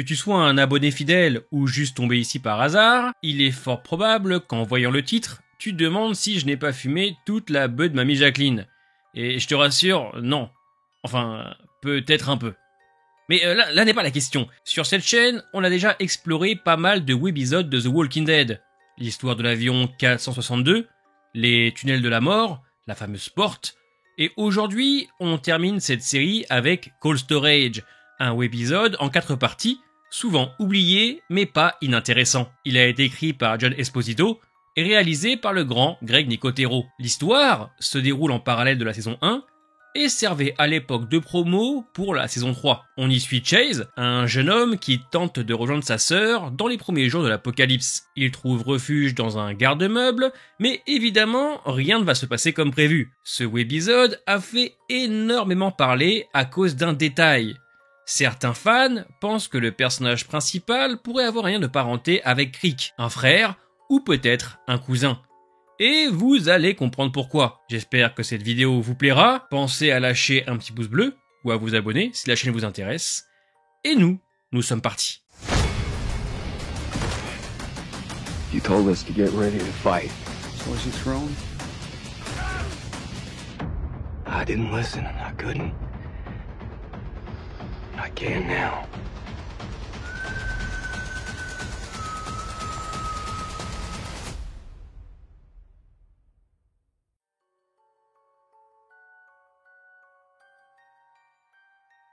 Que tu sois un abonné fidèle ou juste tombé ici par hasard, il est fort probable qu'en voyant le titre, tu te demandes si je n'ai pas fumé toute la beuh de mamie Jacqueline. Et je te rassure, non. Enfin, peut-être un peu. Mais là n'est pas la question. Sur cette chaîne, on a déjà exploré pas mal de webisodes de The Walking Dead. L'histoire de l'avion 462, les tunnels de la mort, la fameuse porte. Et aujourd'hui, on termine cette série avec Cold Storage, un webisode en 4 parties, souvent oublié mais pas inintéressant. Il a été écrit par John Esposito et réalisé par le grand Greg Nicotero. L'histoire se déroule en parallèle de la saison 1 et servait à l'époque de promo pour la saison 3. On y suit Chase, un jeune homme qui tente de rejoindre sa sœur dans les premiers jours de l'apocalypse. Il trouve refuge dans un garde-meuble, mais évidemment, rien ne va se passer comme prévu. Ce webisode a fait énormément parler à cause d'un détail. Certains fans pensent que le personnage principal pourrait avoir un lien de parenté avec Rick, un frère ou peut-être un cousin. Et vous allez comprendre pourquoi. J'espère que cette vidéo vous plaira. Pensez à lâcher un petit pouce bleu ou à vous abonner si la chaîne vous intéresse. Et nous sommes partis. You told us to get ready to fight. So was your throne? I didn't listen. I couldn't. I can now.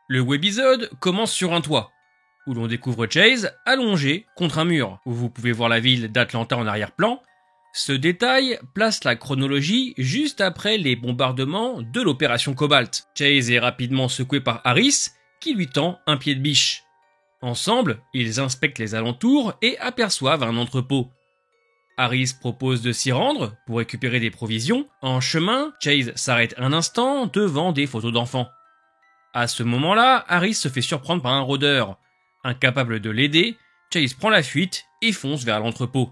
Le webisode commence sur un toit, où l'on découvre Chase allongé contre un mur, où vous pouvez voir la ville d'Atlanta en arrière-plan. Ce détail place la chronologie juste après les bombardements de l'opération Cobalt. Chase est rapidement secoué par Harris, qui lui tend un pied de biche. Ensemble, ils inspectent les alentours et aperçoivent un entrepôt. Harris propose de s'y rendre pour récupérer des provisions. En chemin, Chase s'arrête un instant devant des photos d'enfants. À ce moment-là, Harris se fait surprendre par un rôdeur. Incapable de l'aider, Chase prend la fuite et fonce vers l'entrepôt.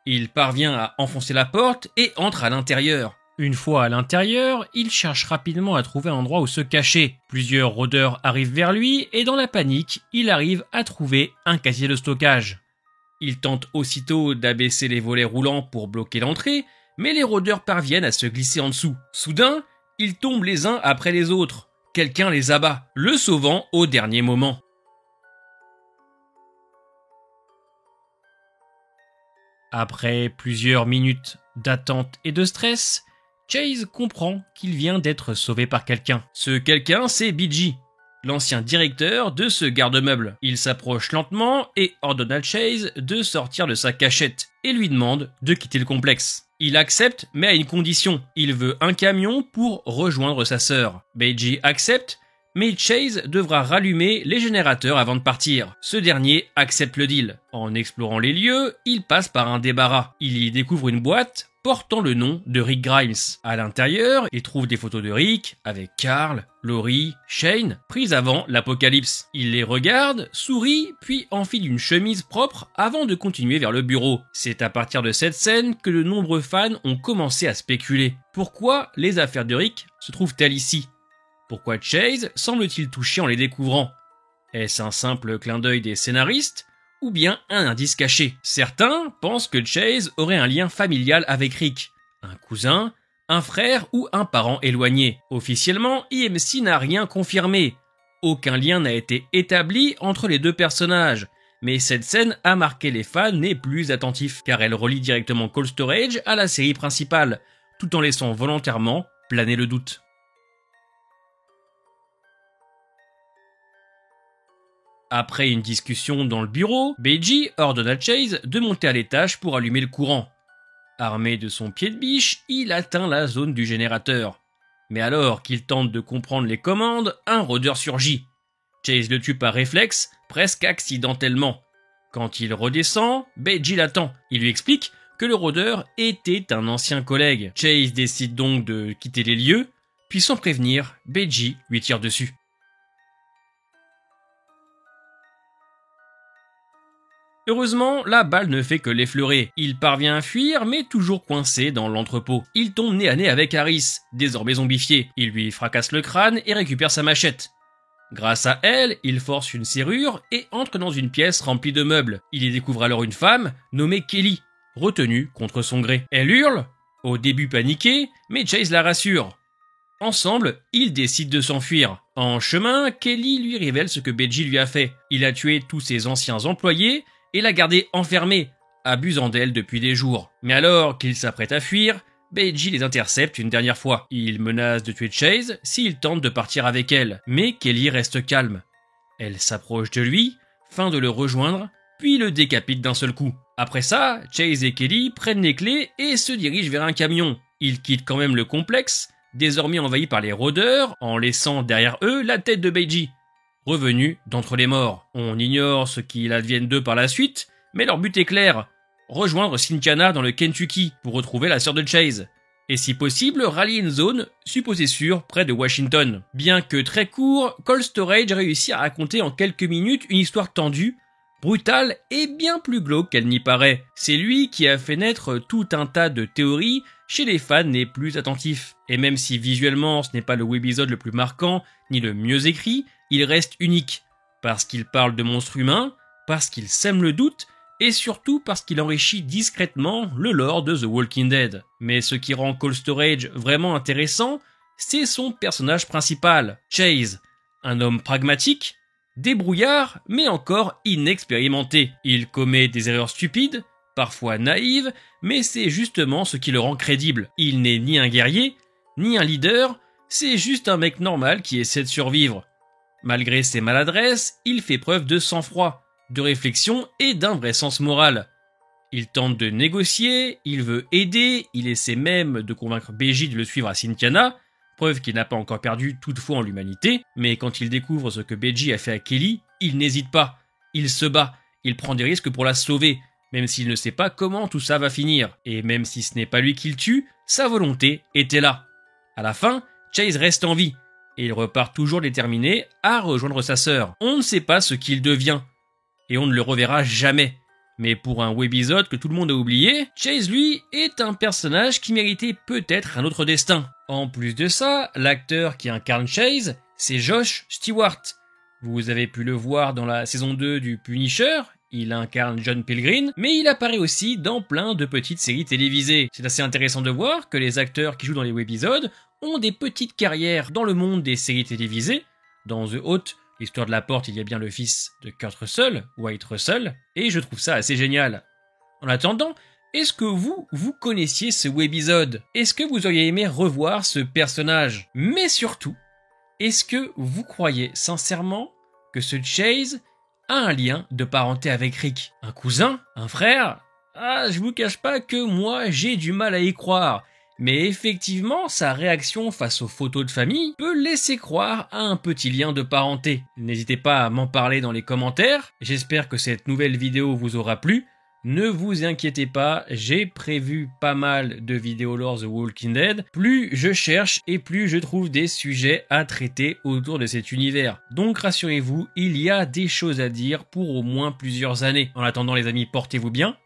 Il parvient à enfoncer la porte et entre à l'intérieur. Une fois à l'intérieur, il cherche rapidement à trouver un endroit où se cacher. Plusieurs rôdeurs arrivent vers lui et dans la panique, il arrive à trouver un casier de stockage. Il tente aussitôt d'abaisser les volets roulants pour bloquer l'entrée, mais les rôdeurs parviennent à se glisser en dessous. Soudain, ils tombent les uns après les autres. Quelqu'un les abat, le sauvant au dernier moment. Après plusieurs minutes d'attente et de stress, Chase comprend qu'il vient d'être sauvé par quelqu'un. Ce quelqu'un, c'est BG, l'ancien directeur de ce garde-meuble. Il s'approche lentement et ordonne à Chase de sortir de sa cachette et lui demande de quitter le complexe. Il accepte, mais à une condition. Il veut un camion pour rejoindre sa sœur. BG accepte, mais Chase devra rallumer les générateurs avant de partir. Ce dernier accepte le deal. En explorant les lieux, il passe par un débarras. Il y découvre une boîte portant le nom de Rick Grimes. À l'intérieur, il trouve des photos de Rick avec Carl, Laurie, Shane, prises avant l'apocalypse. Il les regarde, sourit, puis enfile une chemise propre avant de continuer vers le bureau. C'est à partir de cette scène que de nombreux fans ont commencé à spéculer. Pourquoi les affaires de Rick se trouvent-elles ici ? Pourquoi Chase semble-t-il touché en les découvrant ? Est-ce un simple clin d'œil des scénaristes ? Ou bien un indice caché. Certains pensent que Chase aurait un lien familial avec Rick, un cousin, un frère ou un parent éloigné. Officiellement, IMC n'a rien confirmé. Aucun lien n'a été établi entre les deux personnages. Mais cette scène a marqué les fans les plus attentifs, car elle relie directement Cold Storage à la série principale, tout en laissant volontairement planer le doute. Après une discussion dans le bureau, BG ordonne à Chase de monter à l'étage pour allumer le courant. Armé de son pied de biche, il atteint la zone du générateur. Mais alors qu'il tente de comprendre les commandes, un rôdeur surgit. Chase le tue par réflexe, presque accidentellement. Quand il redescend, BG l'attend. Il lui explique que le rôdeur était un ancien collègue. Chase décide donc de quitter les lieux, puis sans prévenir, BG lui tire dessus. Heureusement, la balle ne fait que l'effleurer. Il parvient à fuir, mais toujours coincé dans l'entrepôt. Il tombe nez à nez avec Harris, désormais zombifié. Il lui fracasse le crâne et récupère sa machette. Grâce à elle, il force une serrure et entre dans une pièce remplie de meubles. Il y découvre alors une femme nommée Kelly, retenue contre son gré. Elle hurle, au début paniquée, mais Chase la rassure. Ensemble, ils décident de s'enfuir. En chemin, Kelly lui révèle ce que Beji lui a fait. Il a tué tous ses anciens employés et l'a gardée enfermée, abusant d'elle depuis des jours. Mais alors qu'il s'apprête à fuir, Beji les intercepte une dernière fois. Il menace de tuer Chase s'il tente de partir avec elle. Mais Kelly reste calme. Elle s'approche de lui, feint de le rejoindre, puis le décapite d'un seul coup. Après ça, Chase et Kelly prennent les clés et se dirigent vers un camion. Ils quittent quand même le complexe, désormais envahi par les rôdeurs, en laissant derrière eux la tête de Beji, revenu d'entre les morts. On ignore ce qu'il advienne d'eux par la suite, mais leur but est clair, rejoindre Cynthiana dans le Kentucky pour retrouver la sœur de Chase, et si possible rallier une zone supposée sûre près de Washington. Bien que très court, Cold Storage réussit à raconter en quelques minutes une histoire tendue, brutale et bien plus glauque qu'elle n'y paraît. C'est lui qui a fait naître tout un tas de théories chez les fans les plus attentifs. Et même si visuellement ce n'est pas le webisode le plus marquant, ni le mieux écrit, il reste unique. Parce qu'il parle de monstres humains, parce qu'il sème le doute, et surtout parce qu'il enrichit discrètement le lore de The Walking Dead. Mais ce qui rend Cold Storage vraiment intéressant, c'est son personnage principal, Chase. Un homme pragmatique, débrouillard, mais encore inexpérimenté. Il commet des erreurs stupides, parfois naïves, mais c'est justement ce qui le rend crédible. Il n'est ni un guerrier, ni un leader, c'est juste un mec normal qui essaie de survivre. Malgré ses maladresses, il fait preuve de sang-froid, de réflexion et d'un vrai sens moral. Il tente de négocier, il veut aider, il essaie même de convaincre Beji de le suivre à Cynthiana, preuve qu'il n'a pas encore perdu toute foi en l'humanité, mais quand il découvre ce que Beji a fait à Kelly, il n'hésite pas, il se bat, il prend des risques pour la sauver, même s'il ne sait pas comment tout ça va finir, et même si ce n'est pas lui qui le tue, sa volonté était là. À la fin, Chase reste en vie, et il repart toujours déterminé à rejoindre sa sœur. On ne sait pas ce qu'il devient, et on ne le reverra jamais. Mais pour un webisode que tout le monde a oublié, Chase lui est un personnage qui méritait peut-être un autre destin. En plus de ça, l'acteur qui incarne Chase, c'est Josh Stewart. Vous avez pu le voir dans la saison 2 du Punisher, il incarne John Pilgrim, mais il apparaît aussi dans plein de petites séries télévisées. C'est assez intéressant de voir que les acteurs qui jouent dans les webisodes ont des petites carrières dans le monde des séries télévisées. Dans The Hot, l'histoire de la porte, il y a bien le fils de Kurt Russell, Wyatt Russell, et je trouve ça assez génial. En attendant, est-ce que vous connaissiez ce webisode? Est-ce que vous auriez aimé revoir ce personnage? Mais surtout, est-ce que vous croyez sincèrement que ce Chase a un lien de parenté avec Rick? Un cousin? Un frère? Ah, je vous cache pas que moi, j'ai du mal à y croire. Mais effectivement, sa réaction face aux photos de famille peut laisser croire à un petit lien de parenté. N'hésitez pas à m'en parler dans les commentaires. J'espère que cette nouvelle vidéo vous aura plu. Ne vous inquiétez pas, j'ai prévu pas mal de vidéos lors The Walking Dead. Plus je cherche et plus je trouve des sujets à traiter autour de cet univers. Donc rassurez-vous, il y a des choses à dire pour au moins plusieurs années. En attendant les amis, portez-vous bien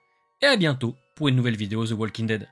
et à bientôt pour une nouvelle vidéo The Walking Dead.